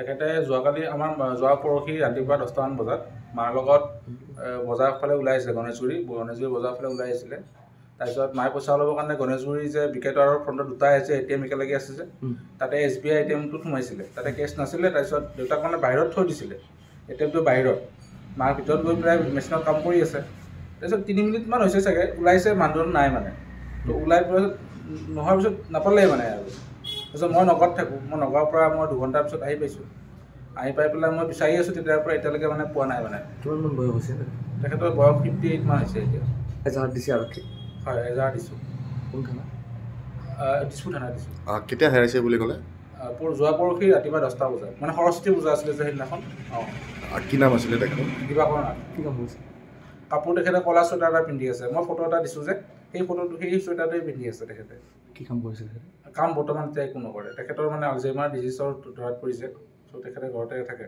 তেখেতে যোৱাকালি আমাৰ যোৱা পৰহি ৰাতিপুৱা 10টামান বজাত মাৰ লগত বজাৰৰ ফালে ওলাই আহিছিলে গণেশগুৰি বজাৰৰ ফালে ওলাই আহিছিলে। তাৰপিছত মায়ে পইচা ল'বৰ কাৰণে গণেশগুৰি যে বিকেটাৰৰ ফ্ৰণ্টত দুটা আছে ATM একেলগে আছে যে তাতে SBI ATMটোত সোমাইছিলে। তাতে কেছ নাছিলে। তাৰপিছত দেউতাক মানে বাহিৰত থৈ দিছিলে, ATMটো বাহিৰত। মাৰ ভিতৰত গৈ পেলাই মেচিনত কাম কৰি আছে। তাৰপিছত 3 মিনিটমান হৈছে চাগে, ওলাইছে, মানুহজন নাই মানে। তো ওলাই পেলাই নোহোৱাৰ পিছত নাপালেই মানে আৰু। তাৰপিছত মই নগাঁৱত থাকোঁ। মই নগাঁৱৰ পৰা 2 ঘণ্টাৰ পিছত আহি পাইছোঁ। আহি পাই পেলাই মই বিচাৰি আছোঁ, তেতিয়াৰ পৰা এতিয়ালৈকে মানে পোৱা নাই মানে। কিমানমান বয়স হৈছে? তেখেতৰ বয়স 58 মান হৈছে এতিয়া। এজাহাৰ দিছে আৰক্ষী? হয়, এজাহাৰ দিছোঁ। কোন থানা? দিছপুৰ থানা দিছোঁ। কেতিয়া হেৰাইছে বুলি ক'লে? যোৱা পৰহি ৰাতিপুৱা 10টা বজাত, মানে সৰস্বতী পূজা আছিলে যে সেইদিনাখন। কি নাম আছিলে তেখেতৰ? দিবাকৰ নাথ। কি কাম কৰিছে? কাপোৰ তেখেতে ক'লা চুৱেটাৰ এটা পিন্ধি আছে। মই ফটো এটা দিছোঁ যে, সেই চুৱেটাৰটোৱে পিন্ধি আছে তেখেতে। কি কাম কৰিছিল? কাম বৰ্তমান এতিয়া একো নকৰে। তেখেতৰ মানে আলজাইমাৰ ডিজিজৰ ধৰাত পৰিছে, ত' তেখেতে ঘৰতে থাকে।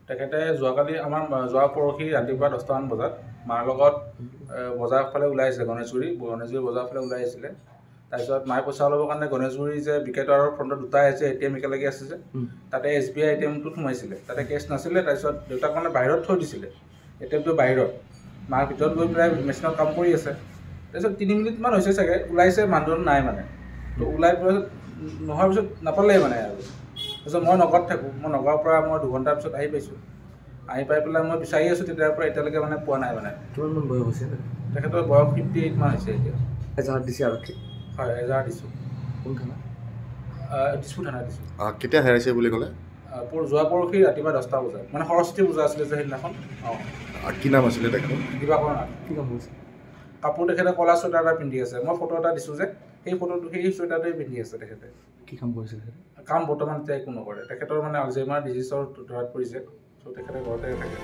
তেখেতে যোৱাকালি আমাৰ যোৱা পৰহি ৰাতিপুৱা 10টামান বজাত মাৰ লগত বজাৰৰ ফালে ওলাই আহিছিলে গণেশগুৰি বজাৰৰ ফালে ওলাই আহিছিলে। তাৰপিছত মায়ে পইচা ল'বৰ কাৰণে গণেশগুৰি যে বিকেটাৰৰ ফ্ৰণ্টত দুটা আছে ATM একেলগে আছে যে তাতে SBI ATMটোত সোমাইছিলে। তাতে কেছ নাছিলে। তাৰপিছত দেউতাক মানে বাহিৰত থৈ দিছিলে, ATMটো বাহিৰত। মাৰ ভিতৰত গৈ পেলাই মেচিনত কাম কৰি আছে। তাৰপিছত 3 মিনিটমান হৈছে চাগে, ওলাইছে, মানুহজন নাই মানে। তো ওলাই পেলাই নোহোৱাৰ পিছত নাপালেই মানে আৰু। তাৰপিছত মই নগাঁৱত থাকোঁ। মই নগাঁৱৰ পৰা 2 ঘণ্টাৰ পিছত আহি পাইছোঁ। আহি পাই পেলাই মই বিচাৰি আছোঁ, তেতিয়াৰ পৰা এতিয়ালৈকে মানে পোৱা নাই মানে। কিমানমান বয়স হৈছে? তেখেতৰ বয়স 58 মান হৈছে এতিয়া। এজাহাৰ দিছে আৰক্ষী? হয়, এজাহাৰ দিছোঁ। কোন থানা? দিছপুৰ থানা দিছোঁ। কেতিয়া হেৰাইছে বুলি ক'লে? যোৱা পৰহি ৰাতিপুৱা 10টা বজাত, মানে সৰস্বতী পূজা আছিলে যে সেইদিনাখন। কি নাম আছিলে তেখেতৰ? দিবাকৰ নাথ। কি কাম কৰিছে? কাপোৰ তেখেতে ক'লা চুৱেটাৰ এটা পিন্ধি আছে। মই ফটো এটা দিছোঁ যে, সেই চুৱেটাৰটোৱে পিন্ধি আছে তেখেতে। কি কাম কৰিছিল? কাম বৰ্তমান এতিয়া একো নকৰে। তেখেতৰ মানে আলজাইমাৰ ডিজিজৰ ধৰাত পৰিছে, ত' তেখেতে ঘৰতে থাকে।